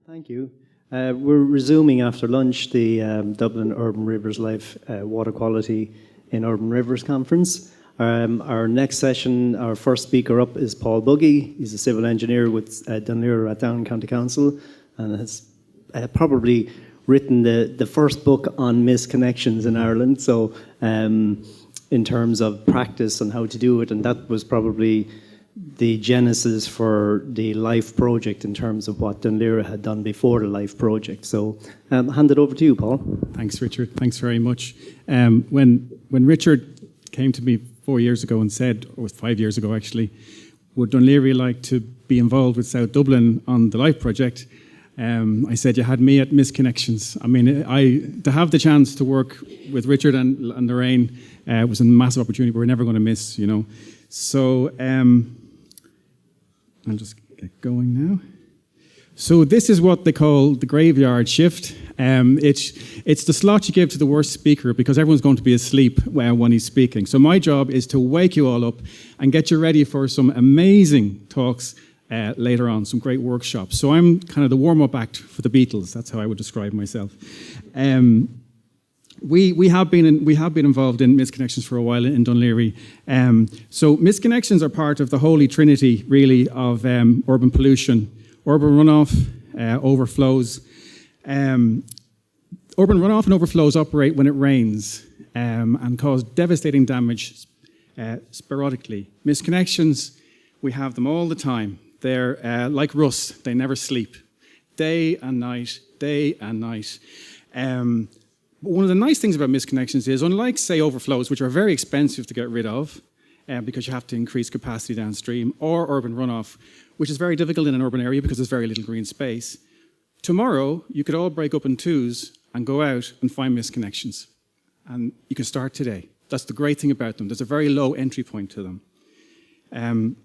Thank you. We're resuming after lunch the Dublin Urban Rivers Life Water Quality in Urban Rivers Conference. Our next session, our first speaker up is Paul Buggy. He's a civil engineer with Dunleer Rathdown County Council and has probably written the first book on misconnections in Ireland. So in terms of practice and how to do it, and that was probably the genesis for the LIFE project in terms of what Dunleer had done before the LIFE project. So hand it over to you, Paul. Thanks, Richard. Thanks very much. When Richard came to me 4 years ago and said, or it was 5 years ago actually, would Dunleary like to be involved with South Dublin on the LIFE project, I said, you had me at misconnections. I mean, to have the chance to work with Richard and Lorraine was a massive opportunity we're never going to miss, you know. So I'll just get going now. So this is what they call the graveyard shift. It's the slot you give to the worst speaker because everyone's going to be asleep when he's speaking. So my job is to wake you all up and get you ready for some amazing talks later on, some great workshops. So I'm kind of the warm-up act for the Beatles. That's how I would describe myself. We have been involved in misconnections for a while in Dunleary. So misconnections are part of the holy trinity, really, of urban pollution, urban runoff, overflows. Urban runoff and overflows operate when it rains and cause devastating damage sporadically. Misconnections, we have them all the time. They're like rust; they never sleep, day and night, day and night. But one of the nice things about misconnections is, unlike, say, overflows, which are very expensive to get rid of because you have to increase capacity downstream, or urban runoff, which is very difficult in an urban area because there's very little green space, tomorrow you could all break up in twos and go out and find misconnections. And you can start today. That's the great thing about them. There's a very low entry point to them.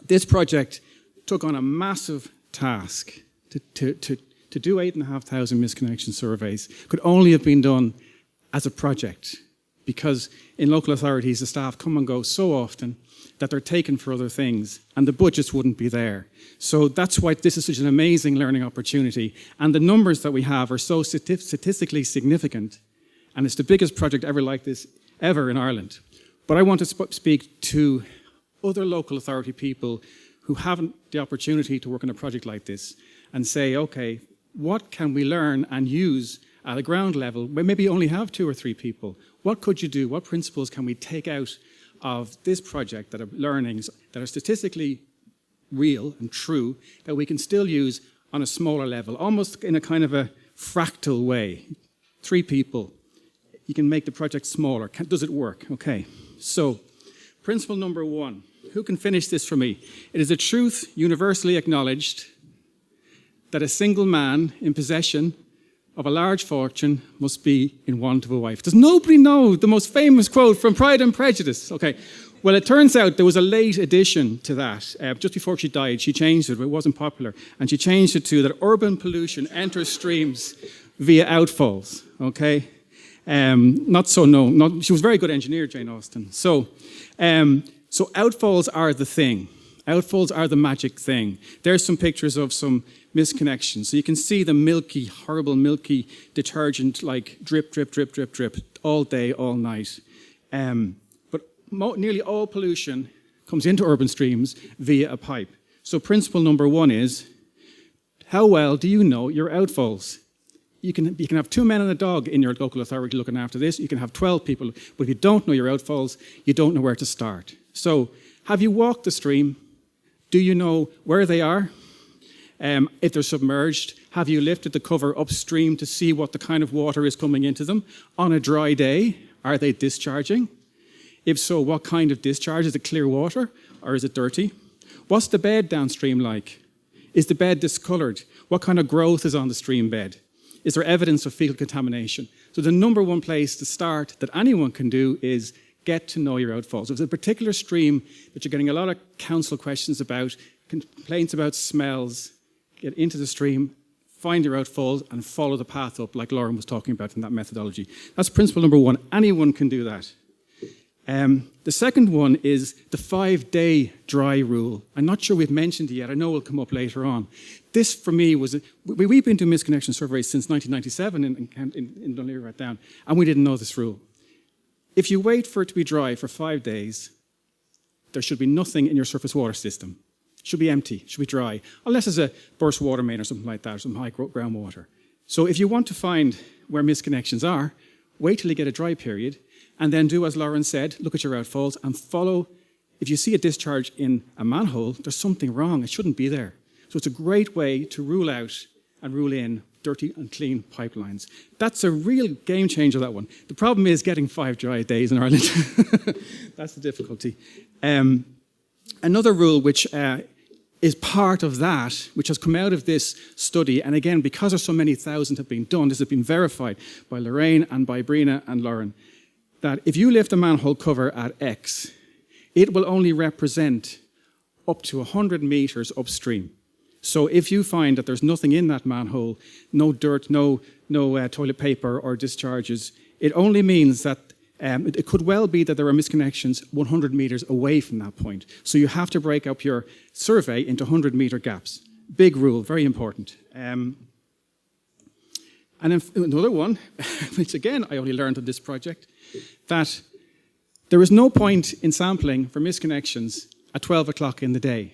This project took on a massive task to do 8,500 misconnection surveys. Could only have been done as a project because in local authorities the staff come and go so often that they're taken for other things and the budgets wouldn't be there. So that's why this is such an amazing learning opportunity, and the numbers that we have are so statistically significant, and it's the biggest project ever like this ever in Ireland. But I want to speak to other local authority people who haven't the opportunity to work on a project like this and say, okay, what can we learn and use at a ground level where maybe you only have 2 or 3 people? What could you do? What principles can we take out of this project that are learnings that are statistically real and true that we can still use on a smaller level, almost in a kind of a fractal way? 3 people, you can make the project smaller. Does it work? Okay, so principle number 1. Who can finish this for me? It is a truth universally acknowledged that a single man in possession of a large fortune must be in want of a wife. Does nobody know the most famous quote from Pride and Prejudice? Okay, well, it turns out there was a late addition to that. Just before she died, she changed it, but it wasn't popular. And she changed it to that urban pollution enters streams via outfalls, okay? Not so known. She was a very good engineer, Jane Austen. So outfalls are the thing. Outfalls are the magic thing. There's some pictures of some misconnections. So you can see the milky, horrible milky detergent like drip, drip, drip, drip, drip all day, all night. But nearly all pollution comes into urban streams via a pipe. So principle number 1 is, how well do you know your outfalls? You can have 2 men and a dog in your local authority looking after this. You can have 12 people. But if you don't know your outfalls, you don't know where to start. So have you walked the stream? Do you know where they are? If they're submerged, have you lifted the cover upstream to see what the kind of water is coming into them? On a dry day, are they discharging? If so, what kind of discharge? Is it clear water or is it dirty? What's the bed downstream like? Is the bed discoloured? What kind of growth is on the stream bed? Is there evidence of fecal contamination? So the number 1 place to start that anyone can do is get to know your outfalls. If there's a particular stream that you're getting a lot of council questions about, complaints about smells, get into the stream, find your outfalls, and follow the path up like Lauren was talking about in that methodology. That's principle number 1. Anyone can do that. The second one is the 5-day dry rule. I'm not sure we've mentioned it yet. I know it'll come up later on. This, for me, was... we've been doing misconnection surveys since 1997 in Dún Laoghaire Rathdown, and we didn't know this rule. If you wait for it to be dry for 5 days, there should be nothing in your surface water system. It should be empty, it should be dry, unless there's a burst water main or something like that, or some high groundwater. So if you want to find where misconnections are, wait till you get a dry period, and then do as Lauren said, look at your outfalls and follow. If you see a discharge in a manhole, there's something wrong. It shouldn't be there. So it's a great way to rule out and rule in dirty and clean pipelines. That's a real game changer, that one. The problem is getting 5 dry days in Ireland. That's the difficulty. Another rule which is part of that, which has come out of this study, and again, because there's so many thousand have been done, this has been verified by Lorraine and by Brina and Lauren, that if you lift a manhole cover at X, it will only represent up to 100 metres upstream. So if you find that there's nothing in that manhole, no dirt, no toilet paper or discharges, it only means that it could well be that there are misconnections 100 metres away from that point. So you have to break up your survey into 100-metre gaps. Big rule, very important. And then another one, which again I only learned on this project, that there is no point in sampling for misconnections at 12 o'clock in the day,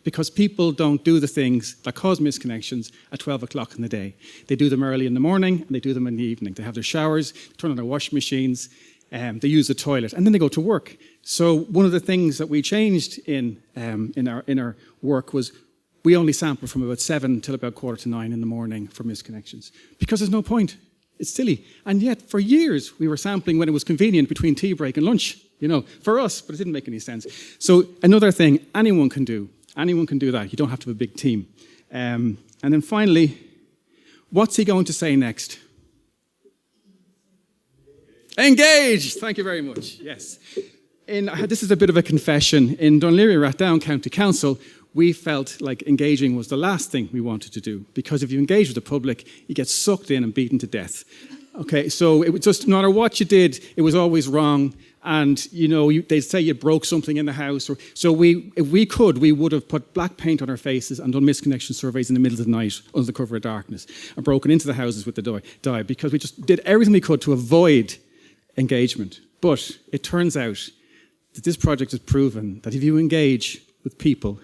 because people don't do the things that cause misconnections at 12 o'clock in the day. They do them early in the morning, and they do them in the evening. They have their showers, turn on their washing machines, they use the toilet, and then they go to work. So one of the things that we changed in our work was we only sample from about 7 till about 8:45 in the morning for misconnections, because there's no point. It's silly. And yet, for years, we were sampling when it was convenient between tea break and lunch, for us, but it didn't make any sense. So another thing anyone can do. Anyone can do that. You don't have to have a big team. And then finally, what's he going to say next? Engage! Thank you very much. Yes. This is a bit of a confession. In Dún Laoghaire Rathdown County Council, we felt like engaging was the last thing we wanted to do, because if you engage with the public, you get sucked in and beaten to death. Okay, so it was just, no matter what you did, it was always wrong. And, they'd say you broke something in the house. So if we could, we would have put black paint on our faces and done misconnection surveys in the middle of the night under the cover of darkness and broken into the houses with the dye, because we just did everything we could to avoid engagement. But it turns out that this project has proven that if you engage with people,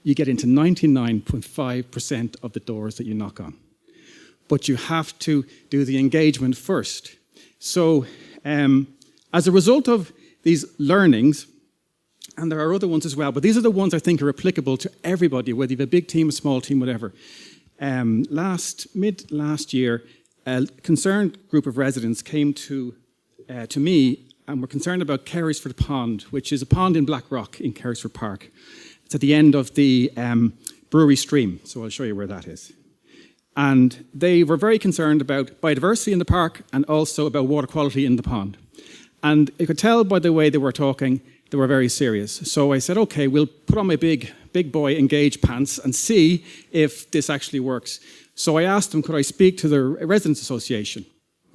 you get into 99.5% of the doors that you knock on. But you have to do the engagement first. So as a result of these learnings, and there are other ones as well, but these are the ones I think are applicable to everybody, whether you have a big team, a small team, whatever. Mid last year, a concerned group of residents came to me and were concerned about Carysford Pond, which is a pond in Blackrock in Carysford Park. It's at the end of the brewery stream, so I'll show you where that is. And they were very concerned about biodiversity in the park and also about water quality in the pond. And you could tell by the way they were talking, they were very serious. So I said, okay, we'll put on my big boy engage pants and see if this actually works. So I asked them, could I speak to the Residents Association,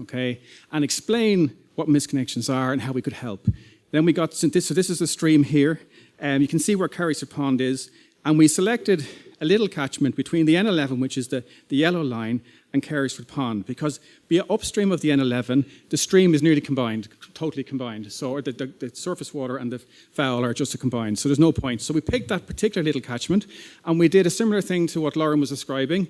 okay, and explain what misconnections are and how we could help. Then we got this, so this is the stream here. You can see where Carysford Pond is, and we selected a little catchment between the N11, which is the yellow line, and Carysford Pond, because upstream of the N11, the stream is nearly combined, totally combined. So the surface water and the foul are just combined, so there's no point. So we picked that particular little catchment, and we did a similar thing to what Lauren was describing.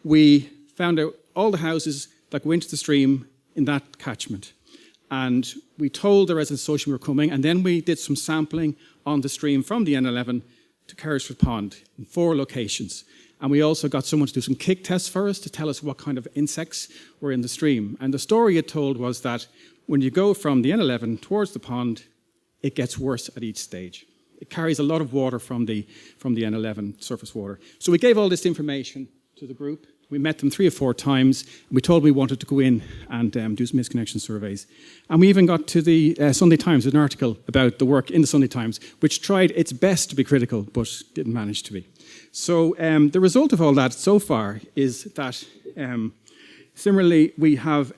We found out all the houses that go into the stream in that catchment. And we told the Residents Association we were coming, and then we did some sampling on the stream from the N11 to Carysford Pond in 4 locations. And we also got someone to do some kick tests for us to tell us what kind of insects were in the stream. And the story it told was that when you go from the N11 towards the pond, it gets worse at each stage. It carries a lot of water from the N11 surface water. So we gave all this information to the group. We met them 3 or 4 times. And we told them we wanted to go in and do some misconnection surveys. And we even got to the Sunday Times, an article about the work in the Sunday Times, which tried its best to be critical, but didn't manage to be. So the result of all that so far is that, similarly, we have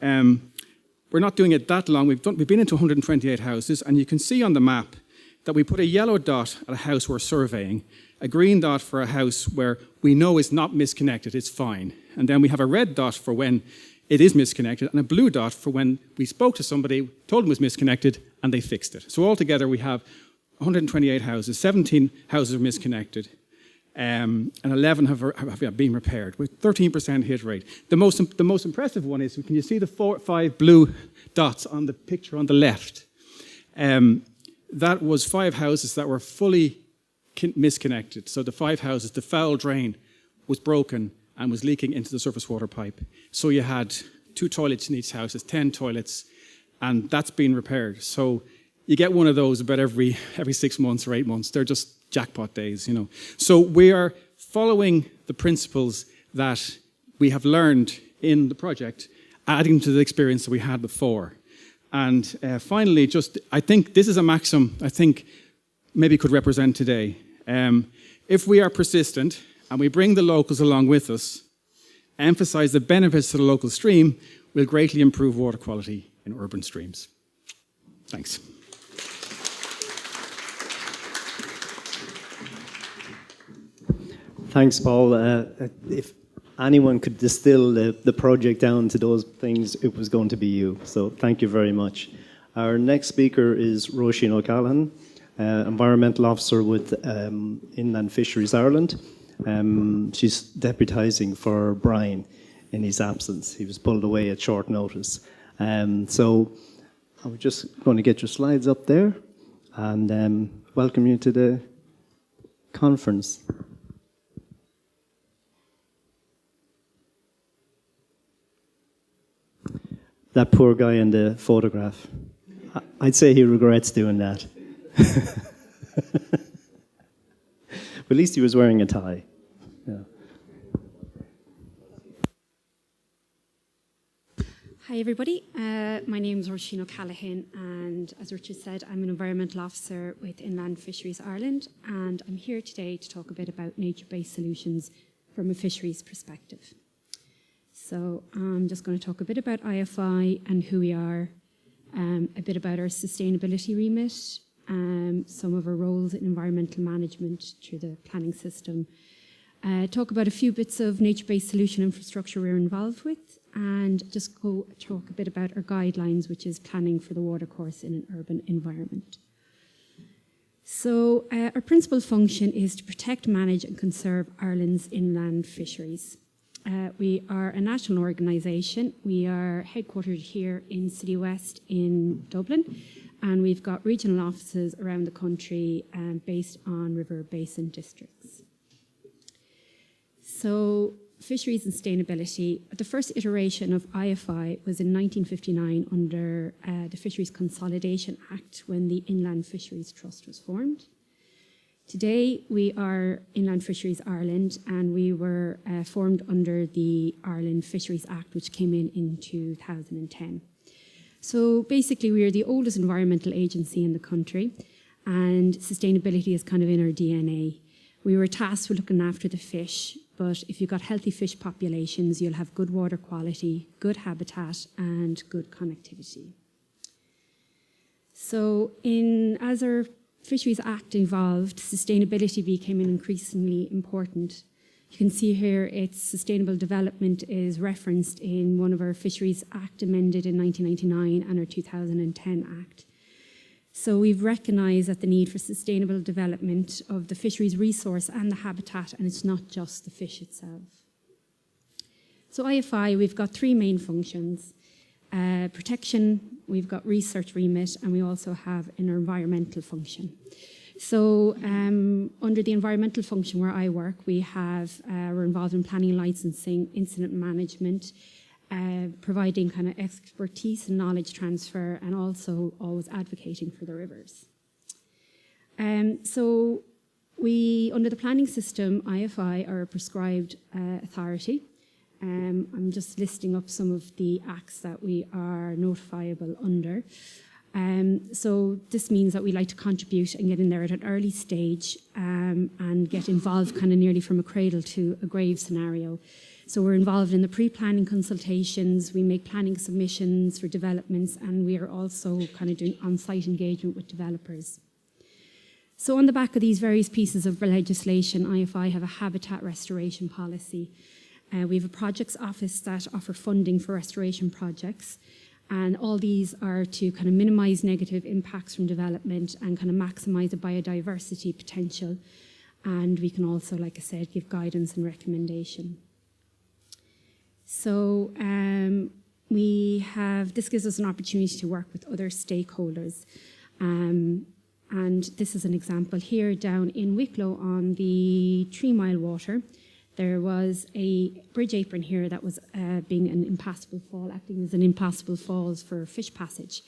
we're not doing it that long. We've been into 128 houses, and you can see on the map that we put a yellow dot at a house we're surveying, a green dot for a house where we know it's not misconnected, it's fine. And then we have a red dot for when it is misconnected, and a blue dot for when we spoke to somebody, told them it was misconnected, and they fixed it. So altogether we have 128 houses, 17 houses are misconnected, and 11 have been repaired with 13% hit rate. The most impressive one is, can you see the 5 blue dots on the picture on the left? That was 5 houses that were fully misconnected. So the 5 houses, the foul drain was broken and was leaking into the surface water pipe. So you had 2 toilets in each house, 10 toilets, and that's been repaired. So you get one of those about every 6 months or 8 months. They're just jackpot days, you know. So we are following the principles that we have learned in the project, adding to the experience that we had before. And finally, I think this is a maxim I think maybe could represent today. If we are persistent and we bring the locals along with us, emphasize the benefits to the local stream, will greatly improve water quality in urban streams. Thanks. Thanks, Paul. If anyone could distill the project down to those things, it was going to be you. So thank you very much. Our next speaker is Roisin O'Callaghan, Environmental Officer with Inland Fisheries Ireland. She's deputising for Brian in his absence. He was pulled away at short notice. So I'm just going to get your slides up there and welcome you to the conference. That poor guy in the photograph. I'd say he regrets doing that. But at least he was wearing a tie. Yeah. Hi everybody, my name is Roisin O'Callaghan, and as Richard said, I'm an Environmental Officer with Inland Fisheries Ireland, and I'm here today to talk a bit about nature-based solutions from a fisheries perspective. So I'm just going to talk a bit about IFI and who we are, a bit about our sustainability remit, some of our roles in environmental management through the planning system, talk about a few bits of nature-based solution infrastructure we're involved with, and just talk a bit about our guidelines, which is planning for the watercourse in an urban environment. So our principal function is to protect, manage and conserve Ireland's inland fisheries. We are a national organisation. We are headquartered here in City West in Dublin, and we've got regional offices around the country based on river basin districts. So fisheries and sustainability. The first iteration of IFI was in 1959 under the Fisheries Consolidation Act when the Inland Fisheries Trust was formed. Today, we are Inland Fisheries Ireland, and we were formed under the Ireland Fisheries Act, which came in 2010. So basically, we are the oldest environmental agency in the country, and sustainability is kind of in our DNA. We were tasked with looking after the fish, but if you've got healthy fish populations, you'll have good water quality, good habitat, and good connectivity. So as our Fisheries Act evolved, sustainability became increasingly important. You can see here its sustainable development is referenced in one of our Fisheries Act amended in 1999 and our 2010 Act. So we've recognised that the need for sustainable development of the fisheries resource and the habitat, and it's not just the fish itself. So IFI, we've got 3 main functions. Protection, we've got research remit, and we also have an environmental function. So under the environmental function where I work, we're involved in planning, licensing, incident management, providing kind of expertise and knowledge transfer, and also always advocating for the rivers. So we, under the planning system, IFI are a prescribed authority. I'm just listing up some of the acts that we are notifiable under. So this means that we like to contribute and get in there at an early stage and get involved kind of nearly from a cradle to a grave scenario. So we're involved in the pre-planning consultations, we make planning submissions for developments, and we are also kind of doing on-site engagement with developers. So on the back of these various pieces of legislation, IFI have a habitat restoration policy. We have a projects office that offer funding for restoration projects, and all these are to kind of minimise negative impacts from development and kind of maximise the biodiversity potential. And we can also, like I said, give guidance and recommendation. So this gives us an opportunity to work with other stakeholders. And this is an example here down in Wicklow on the 3 Mile Water. There was a bridge apron here that was being an impassable fall, acting as an impassable falls for fish passage.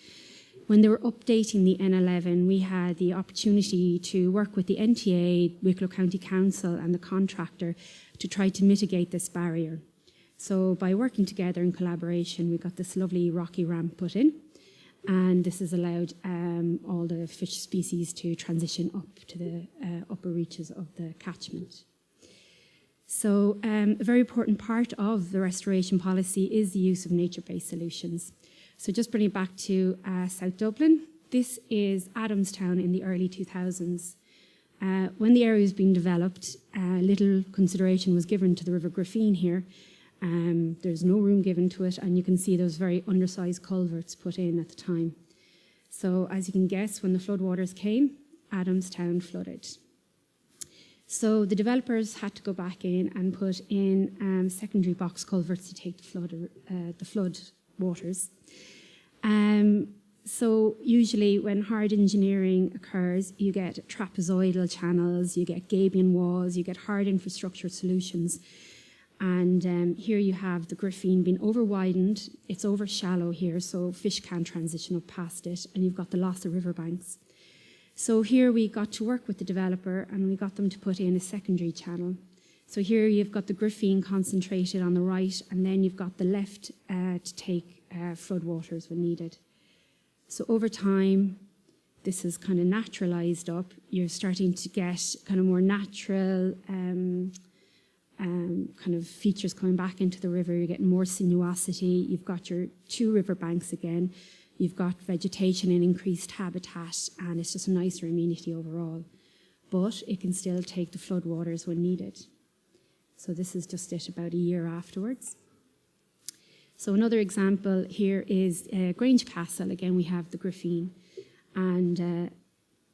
When they were updating the N11, we had the opportunity to work with the NTA, Wicklow County Council, and the contractor to try to mitigate this barrier. So by working together in collaboration, we got this lovely rocky ramp put in, and this has allowed all the fish species to transition up to the upper reaches of the catchment. So a very important part of the restoration policy is the use of nature-based solutions. So just bringing it back to South Dublin, this is Adamstown in the early 2000s. When the area was being developed, little consideration was given to the River Graffine here. There's no room given to it, and you can see those very undersized culverts put in at the time. So as you can guess, when the floodwaters came, Adamstown flooded. So the developers had to go back in and put in secondary box culverts to take the flood waters. So usually when hard engineering occurs, you get trapezoidal channels, you get gabion walls, you get hard infrastructure solutions. And here you have the Graffine being over-widened. It's over-shallow here, so fish can't transition up past it, and you've got the loss of riverbanks. So here we got to work with the developer, and we got them to put in a secondary channel. So here you've got the Graffine concentrated on the right, and then you've got the left to take floodwaters when needed. So over time, this is kind of naturalised up. You're starting to get kind of more natural kind of features coming back into the river. You're getting more sinuosity. You've got your 2 riverbanks again. You've got vegetation and increased habitat, and it's just a nicer amenity overall. But it can still take the floodwaters when needed. So this is just it about a year afterwards. So another example here is Grange Castle. Again, we have the Graffine, and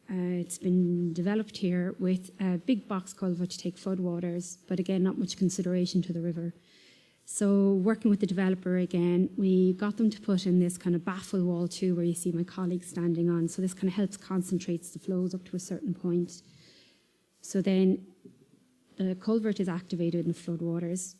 it's been developed here with a big box culvert to take floodwaters, but again, not much consideration to the river. So working with the developer again, we got them to put in this kind of baffle wall too, where you see my colleague standing on. So this kind of helps concentrates the flows up to a certain point. So then the culvert is activated in the floodwaters.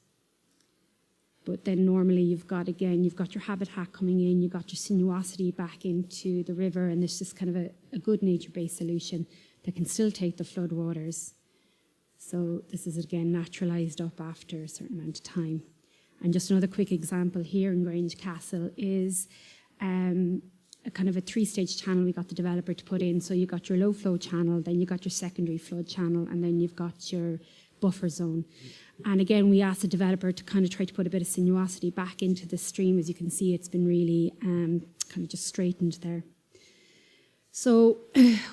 But then normally you've got your habitat coming in, you've got your sinuosity back into the river, and there's just kind of a good nature-based solution that can still take the floodwaters. So this is again naturalised up after a certain amount of time. And just another quick example here in Grange Castle is a kind of a 3-stage channel we got the developer to put in. So you got your low flow channel, then you got your secondary flood channel, and then you've got your buffer zone. And again, we asked the developer to kind of try to put a bit of sinuosity back into the stream. As you can see, it's been really kind of just straightened there. So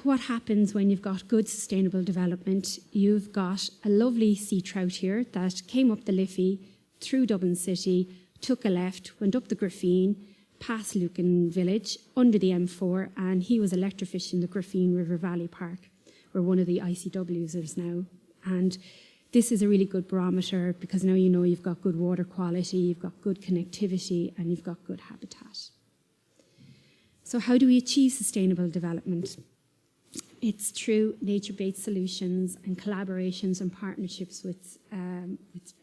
what happens when you've got good sustainable development? You've got a lovely sea trout here that came up the Liffey, through Dublin City, took a left, went up the Graffine, past Lucan Village, under the M4, and he was electrofishing the Graffine River Valley Park, where one of the ICWs is now. And this is a really good barometer because now you know you've got good water quality, you've got good connectivity, and you've got good habitat. So how do we achieve sustainable development? It's through nature-based solutions and collaborations and partnerships with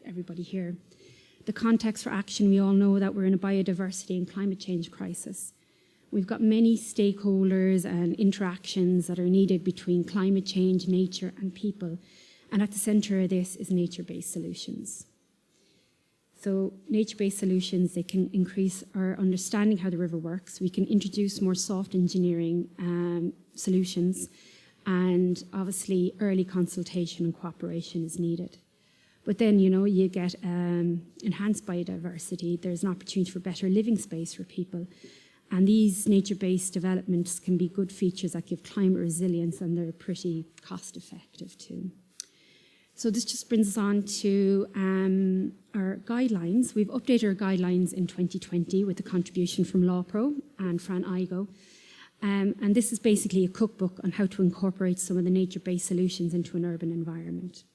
everybody here. The context for action, we all know that we're in a biodiversity and climate change crisis. We've got many stakeholders and interactions that are needed between climate change, nature, and people. And at the centre of this is nature-based solutions. So nature-based solutions, they can increase our understanding how the river works. We can introduce more soft engineering solutions, and obviously early consultation and cooperation is needed. But then, you get enhanced biodiversity. There's an opportunity for better living space for people. And these nature-based developments can be good features that give climate resilience, and they're pretty cost-effective too. So this just brings us on to our guidelines. We've updated our guidelines in 2020 with a contribution from LawPro and Fran Igo. And this is basically a cookbook on how to incorporate some of the nature-based solutions into an urban environment.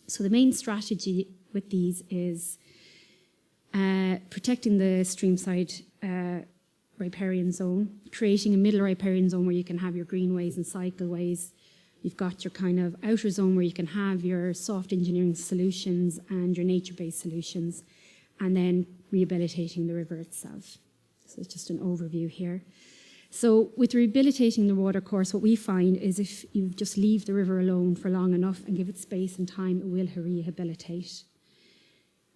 So the main strategy with these is protecting the streamside riparian zone, creating a middle riparian zone where you can have your greenways and cycleways. You've got your kind of outer zone where you can have your soft engineering solutions and your nature-based solutions, and then rehabilitating the river itself. So it's just an overview here. So with rehabilitating the watercourse, what we find is if you just leave the river alone for long enough and give it space and time, it will rehabilitate.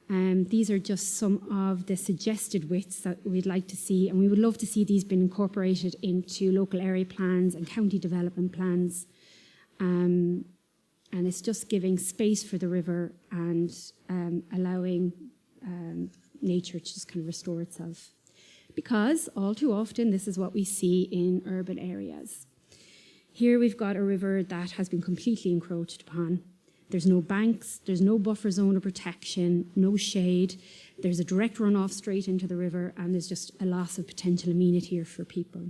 These are just some of the suggested widths that we'd like to see, and we would love to see these being incorporated into local area plans and county development plans. And it's just giving space for the river and allowing nature to just kind of restore itself. Because all too often, this is what we see in urban areas. Here we've got a river that has been completely encroached upon. There's no banks, there's no buffer zone of protection, no shade. There's a direct runoff straight into the river, and there's just a loss of potential amenity here for people.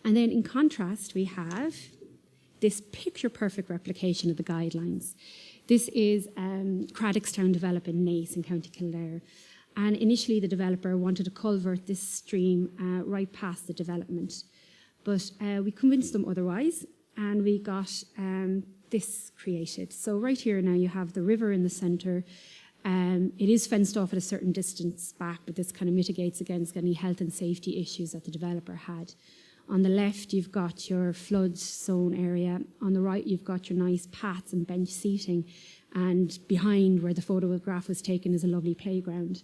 And then in contrast, we have this picture-perfect replication of the guidelines. This is Craddockstown development in Naas in County Kildare. And initially, the developer wanted to culvert this stream right past the development. But we convinced them otherwise, and we got this created. So right here now, you have the river in the centre. It is fenced off at a certain distance back, but this kind of mitigates against any health and safety issues that the developer had. On the left, you've got your flood zone area. On the right, you've got your nice paths and bench seating. And behind where the photograph was taken is a lovely playground.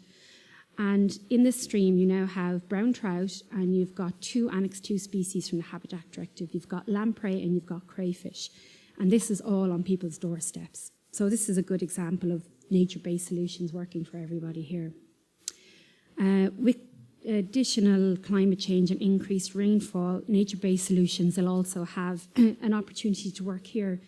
And in this stream, you now have brown trout, and you've got 2 Annex 2 species from the Habitat Directive. You've got lamprey and you've got crayfish. And this is all on people's doorsteps. So this is a good example of nature-based solutions working for everybody here. With additional climate change and increased rainfall, nature-based solutions will also have an opportunity to work here.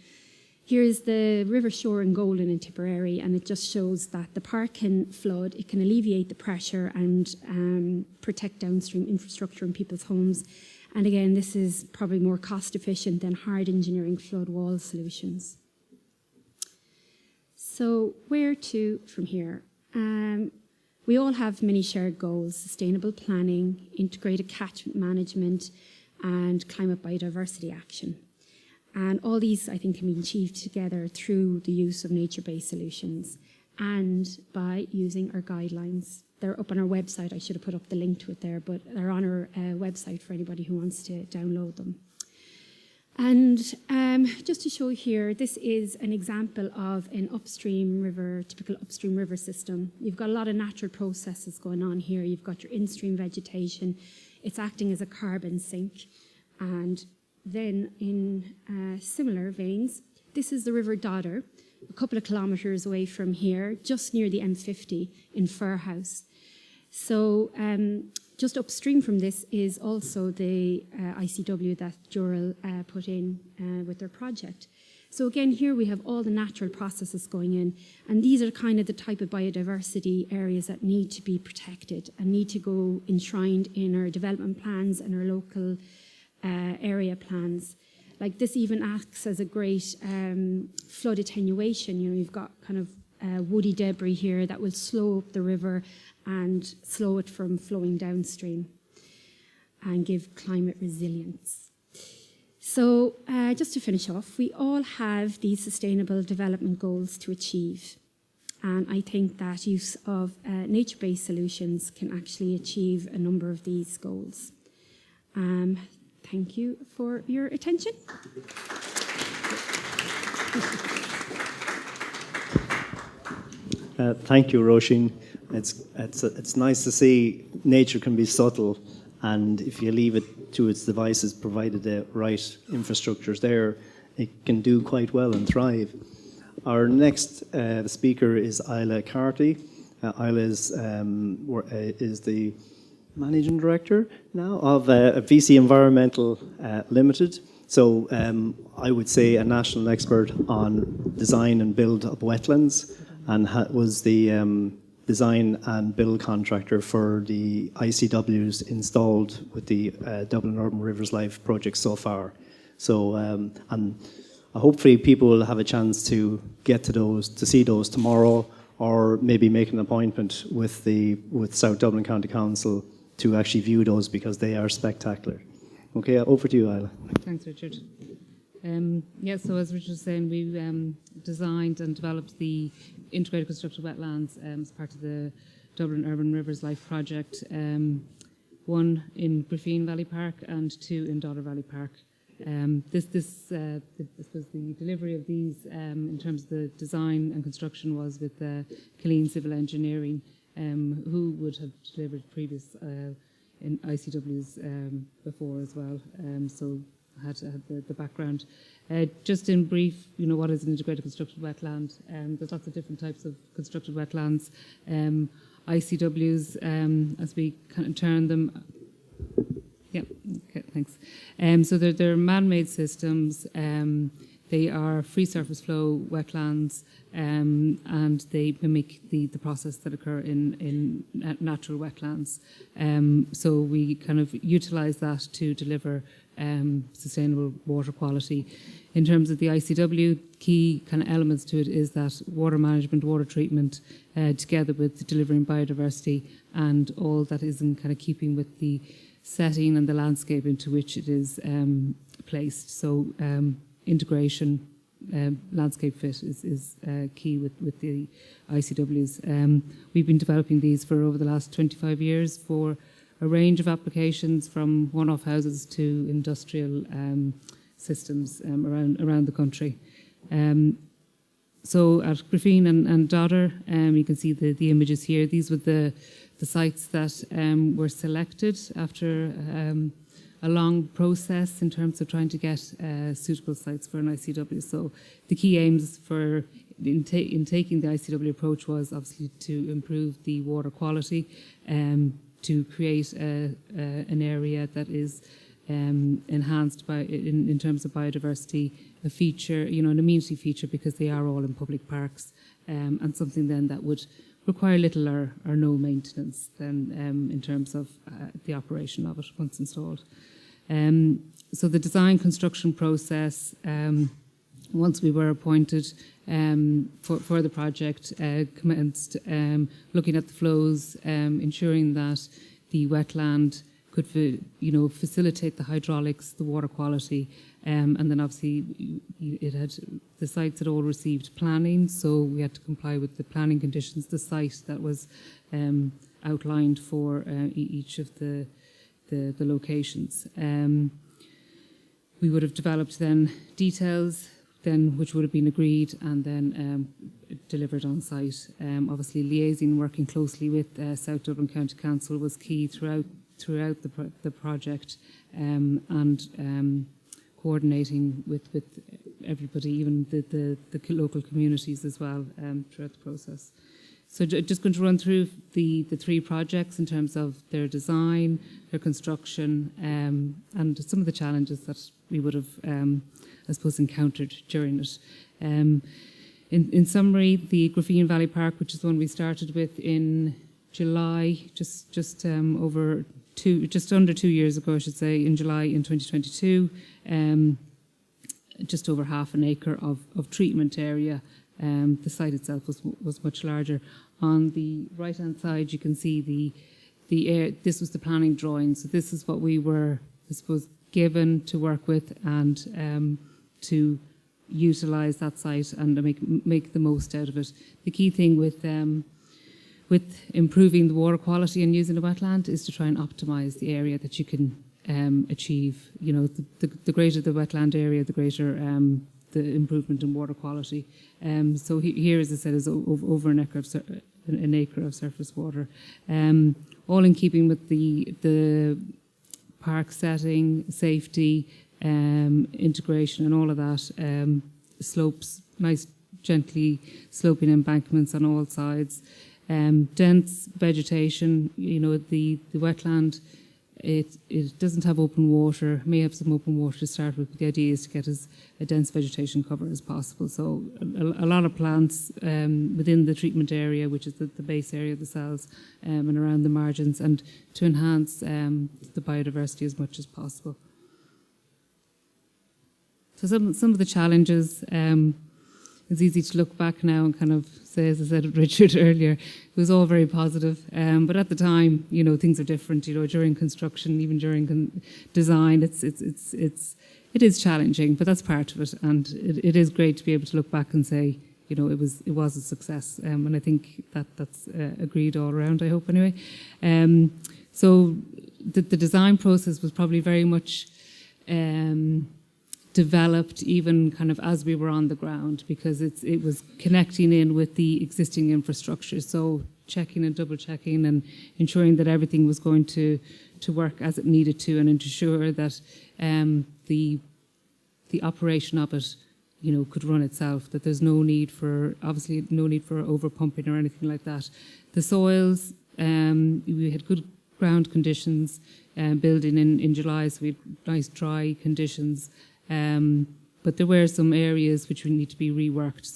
Here's the river shore in Golden in Tipperary, and it just shows that the park can flood, it can alleviate the pressure and protect downstream infrastructure in people's homes. And again, this is probably more cost efficient than hard engineering flood wall solutions. So where to from here? We all have many shared goals: sustainable planning, integrated catchment management, and climate biodiversity action. And all these, I think, can be achieved together through the use of nature-based solutions and by using our guidelines. They're up on our website. I should have put up the link to it there, but they're on our website for anybody who wants to download them. And just to show here, this is an example of an upstream river, typical upstream river system. You've got a lot of natural processes going on here. You've got your in-stream vegetation. It's acting as a carbon sink. And then in similar veins, this is the River Dodder, a couple of kilometres away from here, just near the M50 in Firhouse. So just upstream from this is also the ICW that Durl put in with their project. So again, here we have all the natural processes going in, and these are kind of the type of biodiversity areas that need to be protected and need to go enshrined in our development plans and our local area plans. Like this even acts as a great flood attenuation. You know, you've got kind of woody debris here that will slow up the river and slow it from flowing downstream and give climate resilience. So just to finish off, we all have these sustainable development goals to achieve. And I think that use of nature-based solutions can actually achieve a number of these goals. Thank you for your attention. Thank you, Roisin. It's nice to see nature can be subtle, and if you leave it to its devices, provided the right infrastructure is there, it can do quite well and thrive. Our next speaker is Isla Carty. Isla is the managing director now of VC Environmental Limited. So I would say a national expert on design and build of wetlands, and was the design and build contractor for the ICWs installed with the Dublin Urban Rivers Life project so far. So and hopefully people will have a chance to get to those, to see those tomorrow, or maybe make an appointment with South Dublin County Council to actually view those, because they are spectacular. Okay, over to you, Isla. Thanks, Richard. So as Richard was saying, we designed and developed the integrated constructed wetlands as part of the Dublin Urban Rivers Life project, one in Griffeen Valley Park and two in Dollar Valley Park. This was the delivery of these in terms of the design and construction was with Killeen Civil Engineering, who would have delivered previous in ICWs before as well. So had the background. Just in brief, what is an integrated constructed wetland? There's lots of different types of constructed wetlands. ICWs, as we kind of term them. Yeah, okay, thanks. So they're man-made systems. They are free surface flow wetlands, and they mimic the process that occur in natural wetlands. So we kind of utilise that to deliver sustainable water quality. In terms of the ICW, key kind of elements to it is that water management, water treatment, together with delivering biodiversity, and all that is in kind of keeping with the setting and the landscape into which it is placed. So integration, landscape fit is key with the ICWs. We've been developing these for over the last 25 years for a range of applications, from one-off houses to industrial systems around the country. So at Griffeen and Dodder, you can see the images here. These were the sites that were selected after a long process in terms of trying to get suitable sites for an ICW. So the key aims in taking the ICW approach was obviously to improve the water quality, to create an area that is enhanced in terms of biodiversity, a feature, an amenity feature, because they are all in public parks, and something then that would require little or no maintenance then in terms of the operation of it once installed. So the design construction process, once we were appointed for the project, commenced looking at the flows, ensuring that the wetland could facilitate the hydraulics, the water quality, and then obviously the sites had all received planning, so we had to comply with the planning conditions, the site that was outlined for each of the locations. We would have developed then details, which would have been agreed and then delivered on site. Obviously, liaising, working closely with South Dublin County Council was key throughout the project, and coordinating with everybody, even the local communities as well, throughout the process. So just going to run through the three projects in terms of their design, their construction, and some of the challenges that we would have, I suppose, encountered during it. In summary, the Griffeen Valley Park, which is the one we started with in July, just under 2 years ago, I should say, in July in 2022, just over half an acre of treatment area. The site itself was much larger. On the right-hand side, you can see this was the planning drawing. So this is what we were, I suppose, given to work with and to utilise that site and to make the most out of it. The key thing with improving the water quality and using a wetland is to try and optimise the area that you can achieve. The greater the wetland area, the greater the improvement in water quality. So here, as I said, is over an acre of surface water, all in keeping with the park setting, safety, integration, and all of that. Slopes, nice, gently sloping embankments on all sides. Dense vegetation, the wetland, it doesn't have open water, may have some open water to start with, but the idea is to get as a dense vegetation cover as possible. So a lot of plants within the treatment area, which is the base area of the cells, and around the margins, and to enhance the biodiversity as much as possible. So some of the challenges, it's easy to look back now and kind of say, as I said with Richard earlier, it was all very positive. But at the time, things are different. During construction, even during design, it is challenging, but that's part of it. And it is great to be able to look back and say, it was a success. And I think that's agreed all around, I hope anyway. So the design process was probably very much developed even kind of as we were on the ground, because it was connecting in with the existing infrastructure. So checking and double checking and ensuring that everything was going to work as it needed to, and ensure that the operation of it could run itself, that there's obviously no need for over pumping or anything like that. The soils, we had good ground conditions building in July, so we had nice dry conditions. But there were some areas which would need to be reworked.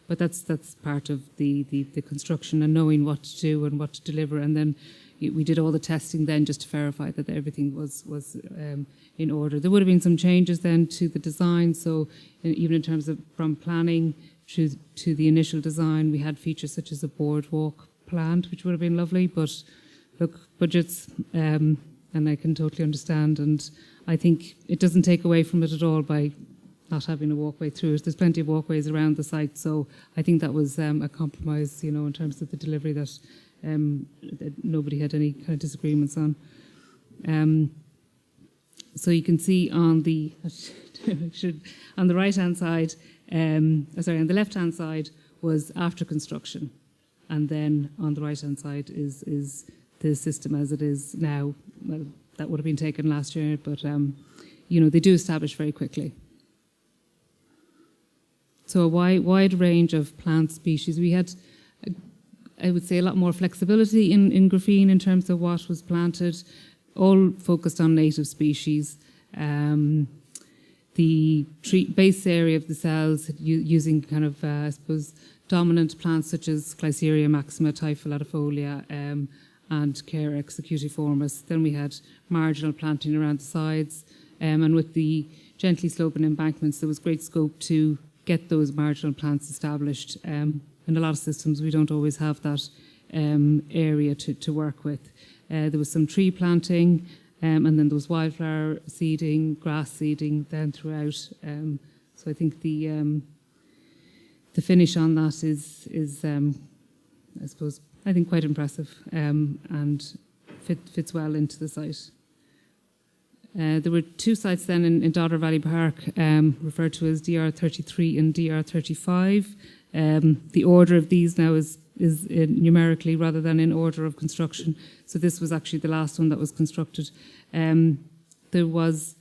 But that's part of the construction, and knowing what to do and what to deliver. And then we did all the testing then just to verify that everything was in order. There would have been some changes then to the design. So even in terms of from planning to the initial design, we had features such as a boardwalk planned, which would have been lovely. But look, budgets, and I can totally understand. And I think it doesn't take away from it at all by not having a walkway through it. There's plenty of walkways around the site, so I think that was a compromise, in terms of the delivery that nobody had any kind of disagreements on. So you can see on the right-hand side, on the left-hand side was after construction, and then on the right-hand side is the system as it is now. Well, that would have been taken last year, but they do establish very quickly. So a wide range of plant species. We had, I would say, a lot more flexibility in graphene in terms of what was planted, all focused on native species. The base area of the cells using kind of, I suppose, dominant plants such as Glyceria maxima, Typholatifolia, and Carex acutiformis. Then we had marginal planting around the sides, and with the gently sloping embankments, there was great scope to get those marginal plants established. In a lot of systems, we don't always have that area to work with. There was some tree planting, and then there was wildflower seeding, grass seeding then throughout. So I think the finish on that is I suppose, I think quite impressive, and fits well into the site. There were two sites then in Dodder Valley Park, referred to as DR33 and DR35. The order of these now is numerically rather than in order of construction. So this was actually the last one that was constructed. There was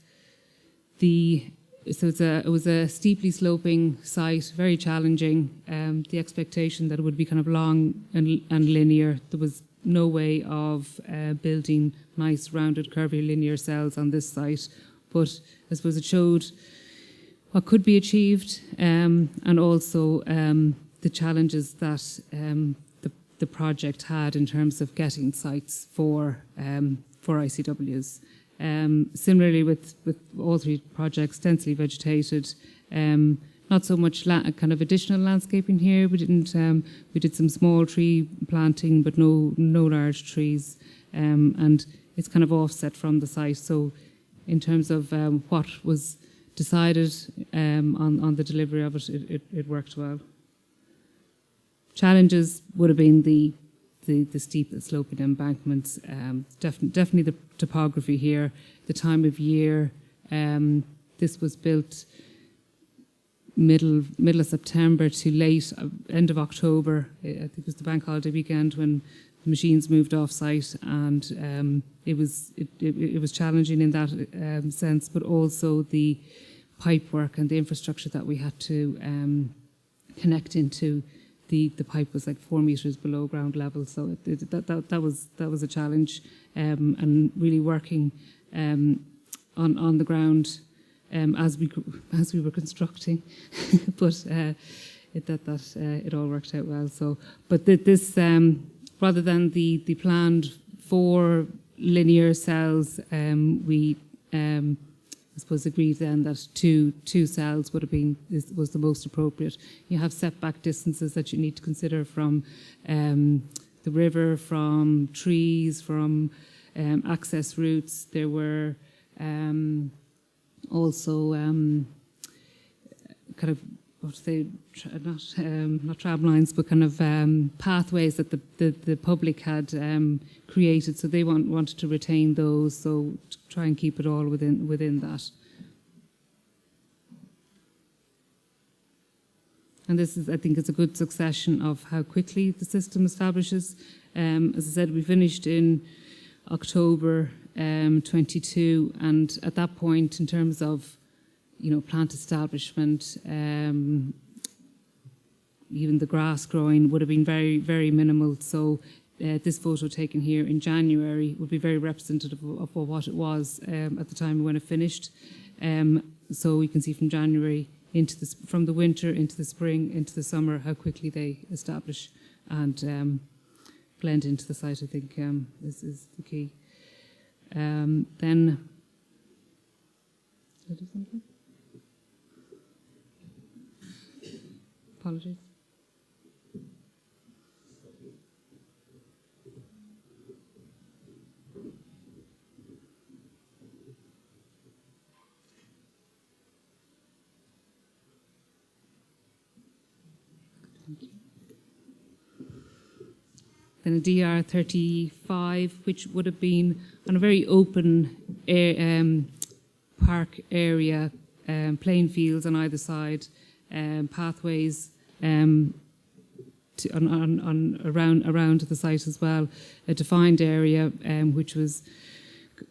it was a steeply sloping site, very challenging. The expectation that it would be kind of long and linear. There was no way of building nice, rounded, curvy, linear cells on this site. But I suppose it showed what could be achieved, and also the challenges that the project had in terms of getting sites for ICWs. Similarly, with all three projects, densely vegetated. Not so much kind of additional landscaping here. We didn't. We did some small tree planting, but no large trees, and it's kind of offset from the site. So, in terms of what was decided on the delivery of it, it worked well. Challenges would have been the steep sloping embankments, definitely the topography here, the time of year. This was built middle of September to late end of October. I think it was the bank holiday weekend when the machines moved off site, and it was challenging in that sense, but also the pipe work and the infrastructure that we had to connect into. The pipe was like 4 meters below ground level, so that was a challenge, and really working on the ground as we were constructing, but it all worked out well. So, but this rather than the planned 4 linear cells, we I suppose agreed then that two cells was the most appropriate. You have setback distances that you need to consider from the river, from trees, from access routes. There were also kind of, what to say, not tram lines, but kind of pathways that the public had created. So they wanted to retain those, so to try and keep it all within that. And this is, I think, it's a good succession of how quickly the system establishes. As I said, we finished in October 22, and at that point, in terms of plant establishment, even the grass growing would have been very, very minimal. So this photo taken here in January would be very representative of what it was at the time when it finished. So you can see from January from the winter into the spring into the summer how quickly they establish and blend into the site. I think is the key. Then, did I do something? Apologies. Then a DR35, which would have been on a very open park area, plain fields on either side, pathways around the site as well. A defined area which was,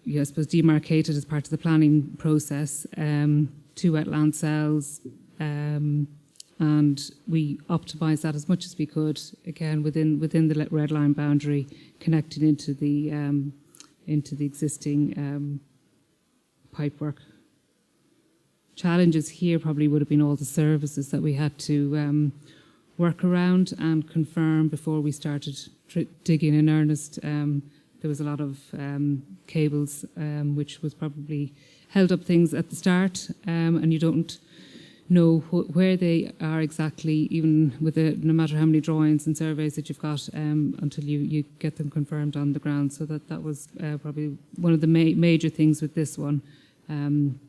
I suppose, demarcated as part of the planning process. 2 wetland cells. And we optimised that as much as we could, again within the red line boundary, connecting into the existing pipework. Challenges here probably would have been all the services that we had to work around and confirm before we started digging in earnest. There was a lot of cables, which was probably held up things at the start, and you don't know where they are exactly, even with no matter how many drawings and surveys that you've got, until you get them confirmed on the ground. So that was probably one of the major things with this one. And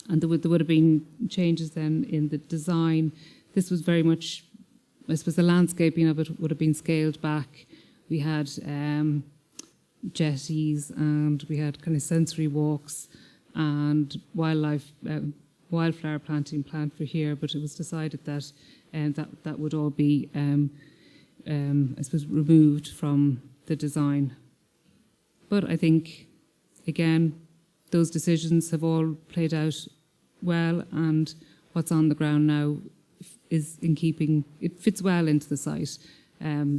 there would have been changes then in the design. This was very much, I suppose, the landscaping of it would have been scaled back. We had jetties, and we had kind of sensory walks and wildflower planting planned for here, but it was decided that that would all be, I suppose, removed from the design. But I think, again, those decisions have all played out well, and what's on the ground now is in keeping. It fits well into the site,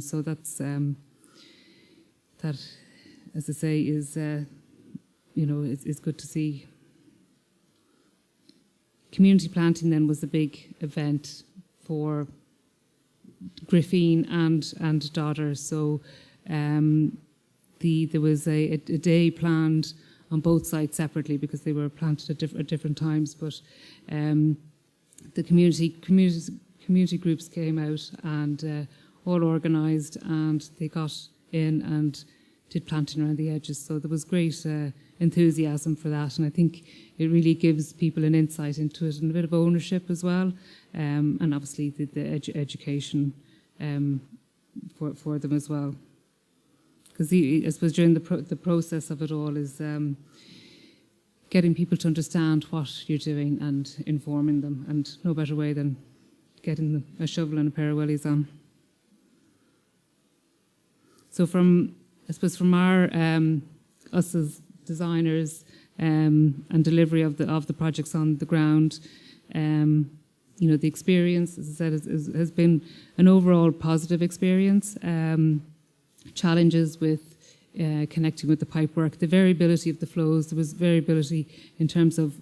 so that's that, as I say, is is good to see. Community planting then was a big event for Griffin and Dodder. So there was a day planned on both sites separately because they were planted at different times. But the community groups came out and all organised, and they got in and did planting around the edges. So there was great enthusiasm for that, and I think it really gives people an insight into it and a bit of ownership as well, and obviously the education for them as well. Because I suppose during the process of it all is getting people to understand what you're doing and informing them, and no better way than getting them a shovel and a pair of wellies on. So from our, us as designers and delivery of the projects on the ground, the experience, as I said, has been an overall positive experience. Challenges with connecting with the pipework, the variability of the flows. There was variability in terms of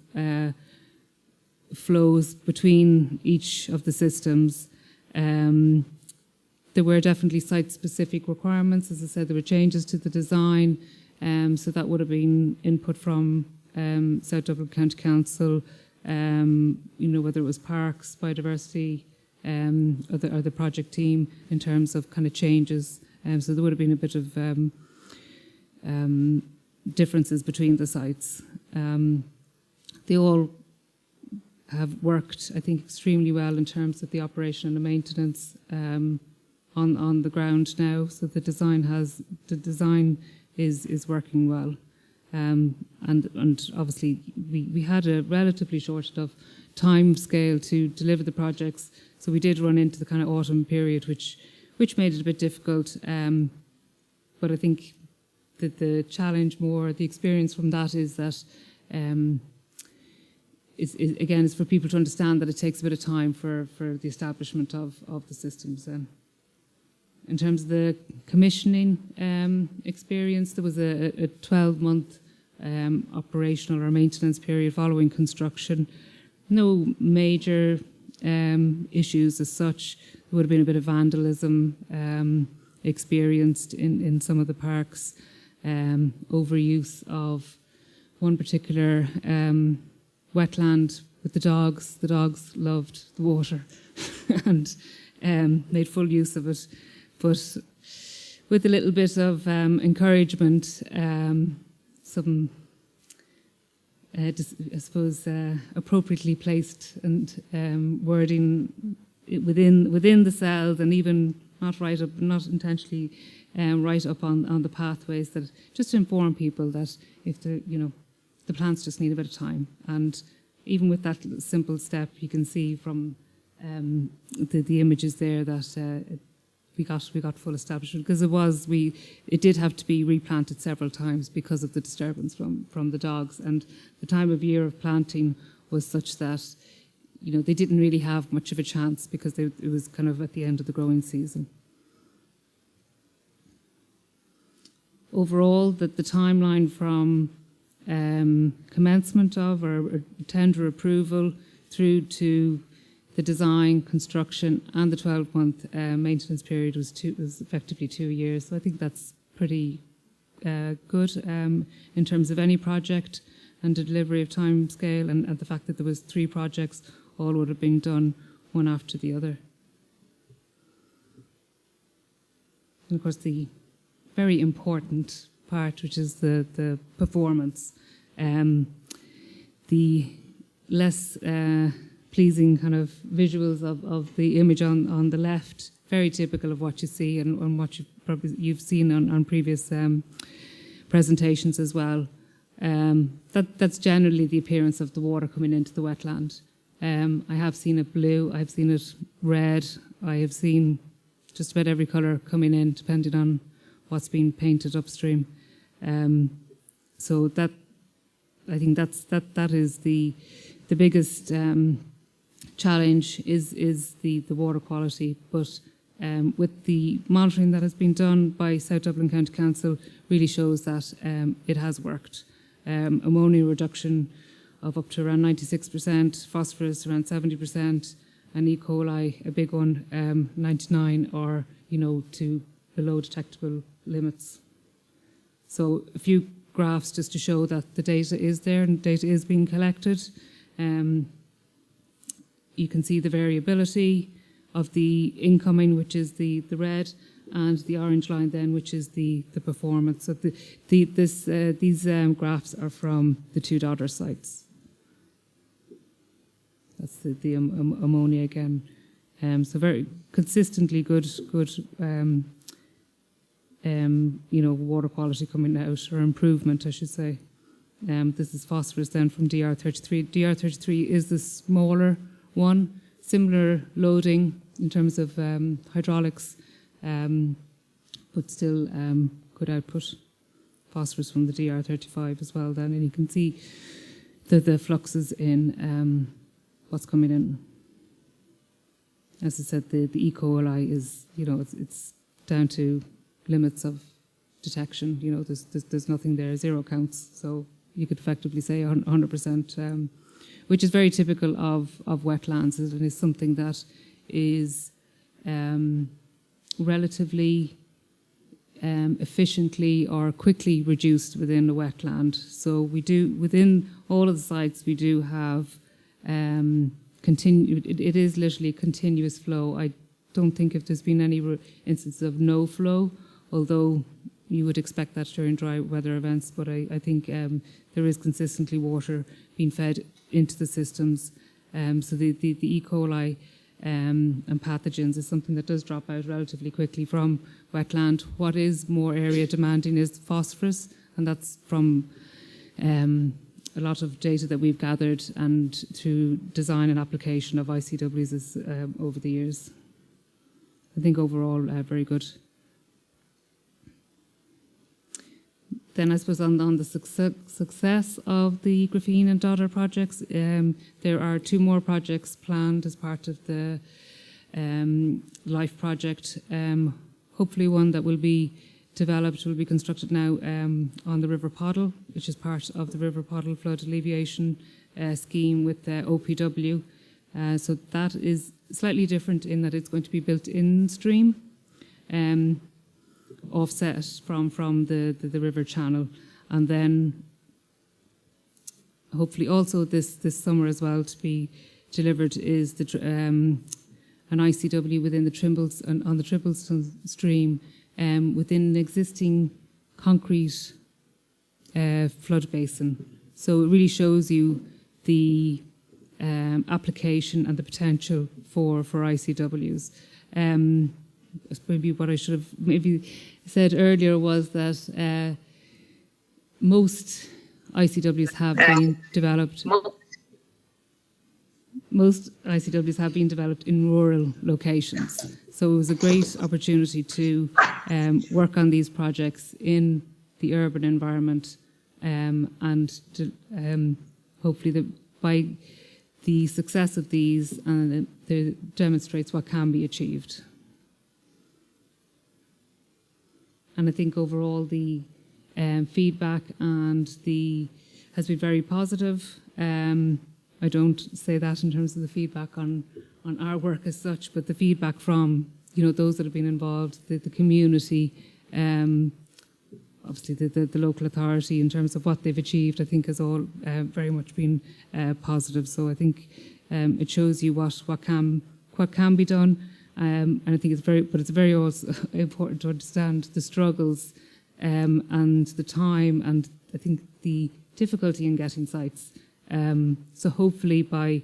flows between each of the systems. There were definitely site-specific requirements. As I said, there were changes to the design, so that would have been input from South Dublin County Council, whether it was parks, biodiversity, or the project team in terms of kind of changes. So there would have been a bit of differences between the sites. They all have worked, I think, extremely well in terms of the operation and the maintenance on the ground now. So the design is working well. And obviously we had a relatively short enough time scale to deliver the projects. So we did run into the kind of autumn period, which made it a bit difficult. But I think that the challenge more, the experience from that is that, is for people to understand that it takes a bit of time for the establishment of the systems. In terms of the commissioning experience, there was a 12-month operational or maintenance period following construction. No major issues as such. There would have been a bit of vandalism experienced in some of the parks, overuse of one particular wetland with the dogs. The dogs loved the water and made full use of it. But with a little bit of encouragement, some, I suppose, appropriately placed and wording within the cells, and even not intentionally right up on the pathways, that just to inform people that if the plants just need a bit of time. And even with that simple step, you can see from the images there that we got full establishment, because it did have to be replanted several times because of the disturbance from the dogs, and the time of year of planting was such that they didn't really have much of a chance because it was kind of at the end of the growing season. Overall, the timeline from commencement of or tender approval through to the design, construction, and the 12-month maintenance period was effectively 2 years. So I think that's pretty good in terms of any project and the delivery of time scale, and the fact that there was 3 projects, all would have been done one after the other. And of course, the very important part, which is the performance, the less pleasing kind of visuals of the image on the left, very typical of what you see and what you've seen on previous presentations as well. That's generally the appearance of the water coming into the wetland. I have seen it blue, I've seen it red, I have seen just about every colour coming in, depending on what's being painted upstream. So that, I think that is the biggest challenge is the water quality. But with the monitoring that has been done by South Dublin County Council, really shows that it has worked. Ammonia reduction of up to around 96%, phosphorus around 70%, and E. coli, a big one, 99, or to below detectable limits. So a few graphs just to show that the data is there and data is being collected. You can see the variability of the incoming, which is the red, and the orange line then, which is the performance. So these graphs are from the 2 daughter sites. That's the ammonia again. So very consistently good water quality coming out, or improvement, I should say. This is phosphorus then from DR33. DR33 is the smaller one, similar loading in terms of hydraulics, but still could output phosphorus from the DR35 as well then. And you can see the fluxes in what's coming in. As I said, the E. coli is, it's down to limits of detection. There's nothing there, zero counts. So you could effectively say 100%, which is very typical of wetlands, and is something that is relatively efficiently or quickly reduced within a wetland. So we do, within all of the sites, we do have it is literally a continuous flow. I don't think if there's been any instances of no flow, although you would expect that during dry weather events, but I think there is consistently water being fed into the systems. So the E. coli and pathogens is something that does drop out relatively quickly from wetland. What is more area demanding is phosphorus, and that's from a lot of data that we've gathered and through design and application of ICWs over the years. I think overall very good. Then I suppose on the success of the graphene and dodder projects, there are 2 more projects planned as part of the LIFE project. Hopefully one that will be developed, will be constructed now on the River Poddle, which is part of the River Poddle flood alleviation scheme with the OPW. So that is slightly different in that it's going to be built in stream, offset from the river channel, and then hopefully also this summer as well to be delivered is an ICW within the Trimbles on the Trimbleston stream within an existing concrete flood basin. So it really shows you the application and the potential for ICWs. Maybe what I should have maybe said earlier was that most ICWs have been developed. Most ICWs have been developed in rural locations. So it was a great opportunity to work on these projects in the urban environment, and to, hopefully by the success of these demonstrates what can be achieved. And I think overall the feedback has been very positive. I don't say that in terms of the feedback on our work as such, but the feedback from those that have been involved, the community, obviously the local authority in terms of what they've achieved, I think has all very much been positive. So I think it shows you what can be done, and I think it's very also important to understand the struggles and the time, and I think the difficulty in getting sites. So hopefully by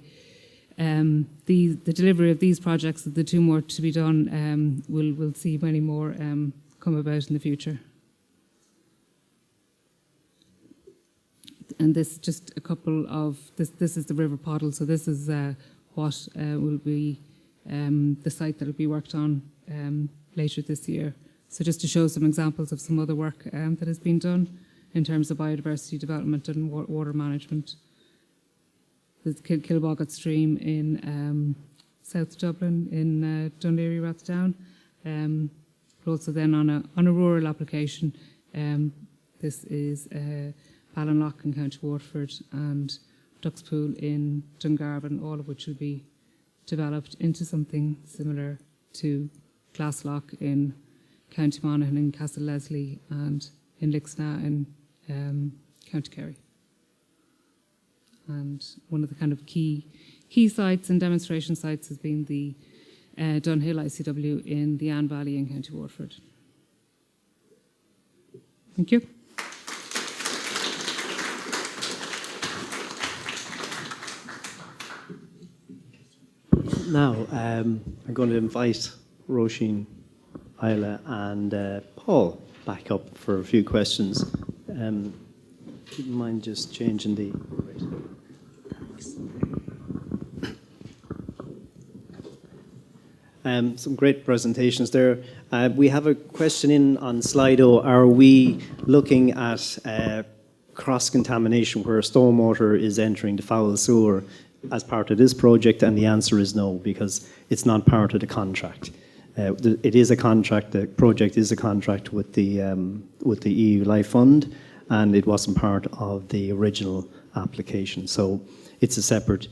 the delivery of these projects, the 2 more to be done, we'll see many more come about in the future. And this just a couple of this is the River Poddle, so this is what will be the site that will be worked on later this year. So just to show some examples of some other work that has been done in terms of biodiversity development and water management. There's Kilboggart Stream in South Dublin, in Dunleary, Rathdown. But also then on a rural application, this is Ballinlough in County Waterford and Duxpool in Dungarvan, all of which will be developed into something similar to Glasslock in County Monaghan and Castle Leslie, and in Lixna in County Kerry. And one of the kind of key sites and demonstration sites has been the Dunhill ICW in the Anne Valley in County Waterford. Thank you. Now, I'm going to invite Roisin, Isla and Paul back up for a few questions. keep in mind just changing the... Some great presentations there. We have a question in on Slido. Are we looking at cross-contamination where stormwater is entering the foul sewer as part of this project? And the answer is no, because it's not part of the contract. It is a contract. The project is a contract with the EU Life Fund, and it wasn't part of the original application. So it's a separate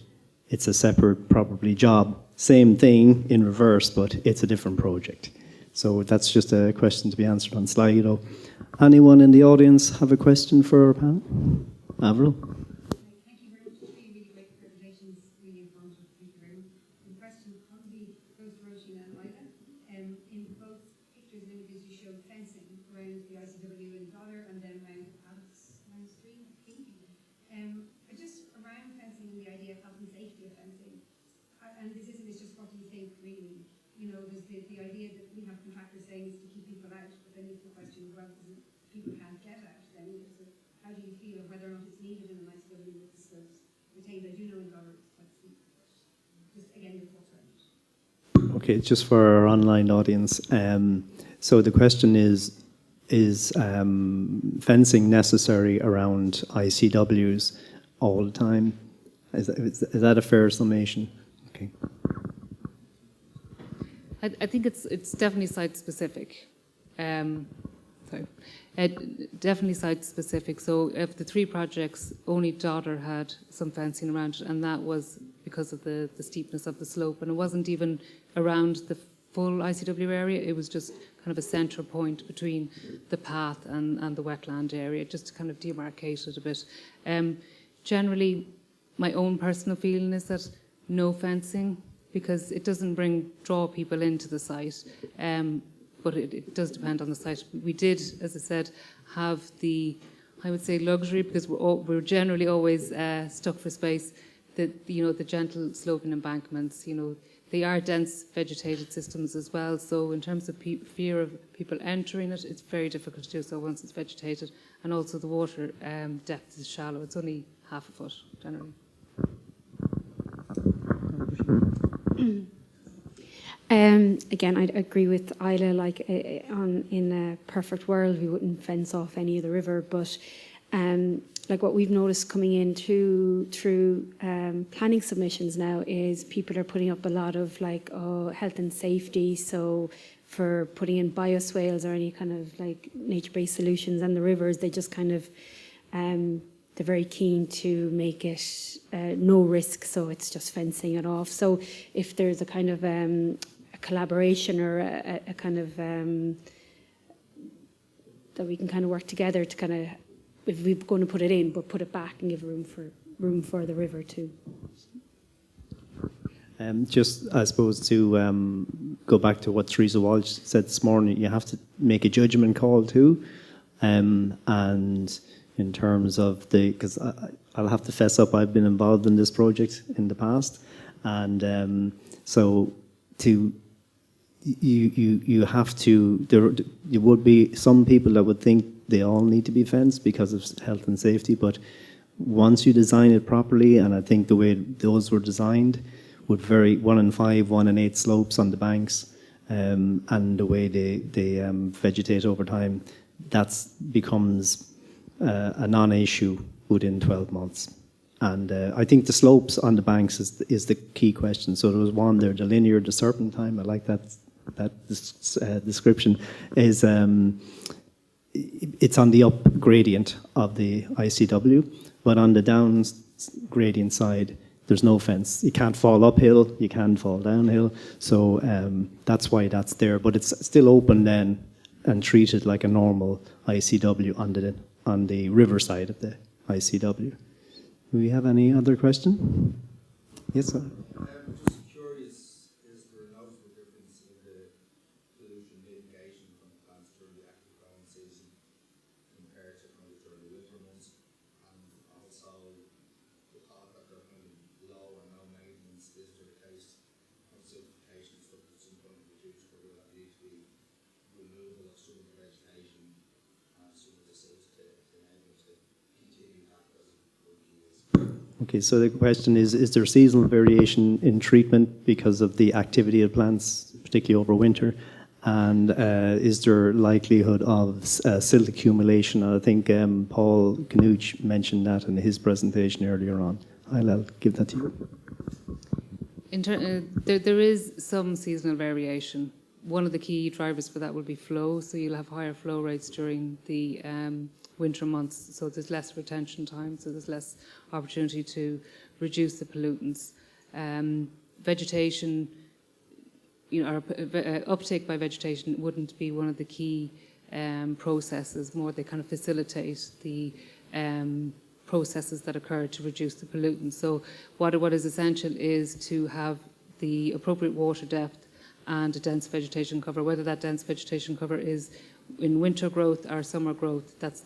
probably job. Same thing in reverse, but it's a different project. So that's just a question to be answered on Slido. Anyone in the audience have a question for our panel? Avril? Thank you very much. Really great presentations, really informative. Thank you very much. The question probably goes to Roisin and Ida. In both pictures and images, you showed fencing around the ICW in Dollar and then around Alex Street, I think. Just around fencing and the idea of health and safety of fencing. And this isn't, it's just what do you think, really? You know, there's the idea that we have contractors saying is to keep people out, but then it's the question, well, people can't get out then. So how do you feel of whether or not it's needed in an ICW with the retained? I do know in Dollar it's quite steep, but just again, your thoughts around it. Okay, just for our online audience. So the question is fencing necessary around ICWs all the time? Is that a fair summation? Okay. I think it's definitely site specific. Definitely site specific. So of the three projects, only Dodder had some fencing around it, and that was because of the steepness of the slope. And it wasn't even around the full ICW area. It was just kind of a centre point between the path and the wetland area, just to kind of demarcate it a bit. Generally, my own personal feeling is that no fencing, because it doesn't draw people into the site. But it does depend on the site. We did, as I said, have the, I would say, luxury, because we're generally always stuck for space, the gentle sloping embankments, they are dense vegetated systems as well. So in terms of fear of people entering it, it's very difficult to do so once it's vegetated. And also the water depth is shallow. It's only half a foot, generally. Again, I'd agree with Isla. Like in a perfect world, we wouldn't fence off any of the river, but like what we've noticed coming in through planning submissions now is people are putting up a lot of health and safety. So for putting in bioswales or any kind of like nature-based solutions and the rivers, they just kind of they're very keen to make it no risk, so it's just fencing it off. So if there's a kind of a collaboration or a kind of that we can kind of work together to kind of, if we're going to put it in, but put it back and give room for the river too. Just, I suppose, to go back to what Teresa Walsh said this morning, you have to make a judgment call too, and in terms of because I'll have to fess up, I've been involved in this project in the past, and so you have to, there would be some people that would think they all need to be fenced because of health and safety, but once you design it properly, and I think the way those were designed would vary 1 in 5, 1 in 8 slopes on the banks, and the way they vegetate over time, that becomes a non-issue within 12 months. And I think the slopes on the banks is the key question. So there was one there, the linear, the serpentine, I like that description, is it's on the up gradient of the ICW, but on the down gradient side, there's no fence. You can't fall uphill, you can't fall downhill, so that's why that's there. But it's still open then and treated like a normal ICW on the river side of the ICW. Do we have any other question? Yes, sir. Just curious, is there a noticeable difference in the pollution mitigation from plants during the active growing season compared to kind of during the winter months? And also the thought that they're kind of low or no maintenance, is there a case of siltification stuff at some point reduced, or will that need to be removal of some of the vegetation and some of the silts to enable it to continue Okay, so the question is there seasonal variation in treatment because of the activity of plants, particularly over winter? And is there likelihood of silt accumulation? I think Paul Knuch mentioned that in his presentation earlier on. I'll give that to you. There is some seasonal variation. One of the key drivers for that will be flow, so you'll have higher flow rates during the winter months, so there's less retention time, so there's less opportunity to reduce the pollutants. Vegetation, or uptake by vegetation wouldn't be one of the key processes. More, they kind of facilitate the processes that occur to reduce the pollutants. So what is essential is to have the appropriate water depth and a dense vegetation cover. Whether that dense vegetation cover is in winter growth or summer growth, that's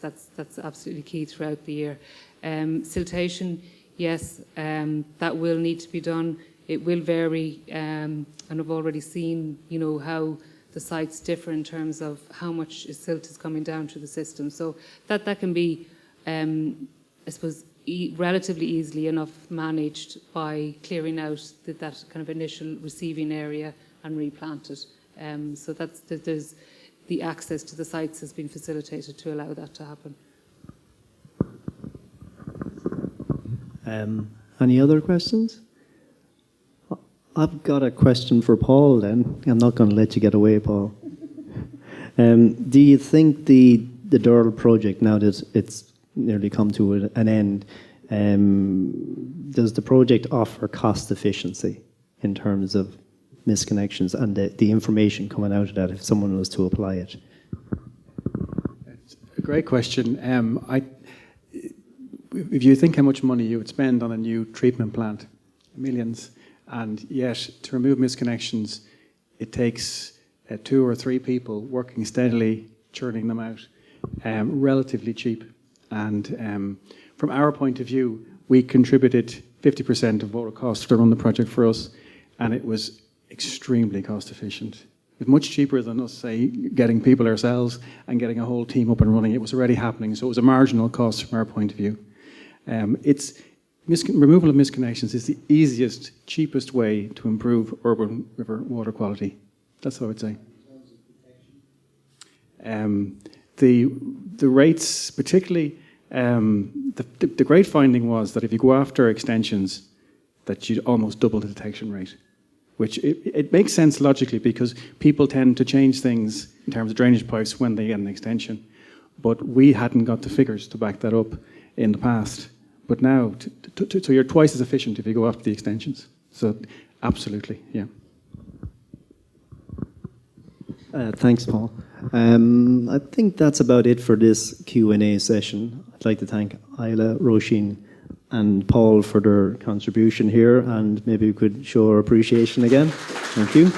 absolutely key throughout the year. Siltation, yes, that will need to be done. It will vary, and I've already seen, how the sites differ in terms of how much silt is coming down through the system. So that can be, I suppose, relatively easily enough managed by clearing out that kind of initial receiving area and replant it. So there's the access to the sites has been facilitated to allow that to happen. Any other questions? I've got a question for Paul then. I'm not going to let you get away, Paul. Do you think the Durl project, now that it's nearly come to an end, does the project offer cost efficiency in terms of misconnections and the information coming out of that if someone was to apply it? It's a great question. If you think how much money you would spend on a new treatment plant, millions, and yet to remove misconnections, it takes 2 or 3 people working steadily, churning them out, relatively cheap. And from our point of view, we contributed 50% of what it cost to run the project for us, and it was extremely cost efficient. It was much cheaper than us, say, getting people ourselves and getting a whole team up and running. It was already happening, so it was a marginal cost from our point of view. Removal of misconnections is the easiest, cheapest way to improve urban river water quality. That's what I would say. The rates, particularly, the great finding was that if you go after extensions, that you'd almost double the detection rate, which it makes sense logically because people tend to change things in terms of drainage pipes when they get an extension. But we hadn't got the figures to back that up in the past. But now, so you're twice as efficient if you go after the extensions. So absolutely, yeah. Thanks, Paul. I think that's about it for this Q&A session. I'd like to thank Isla, Roisin and Paul for their contribution here, and maybe we could show our appreciation again. Thank you.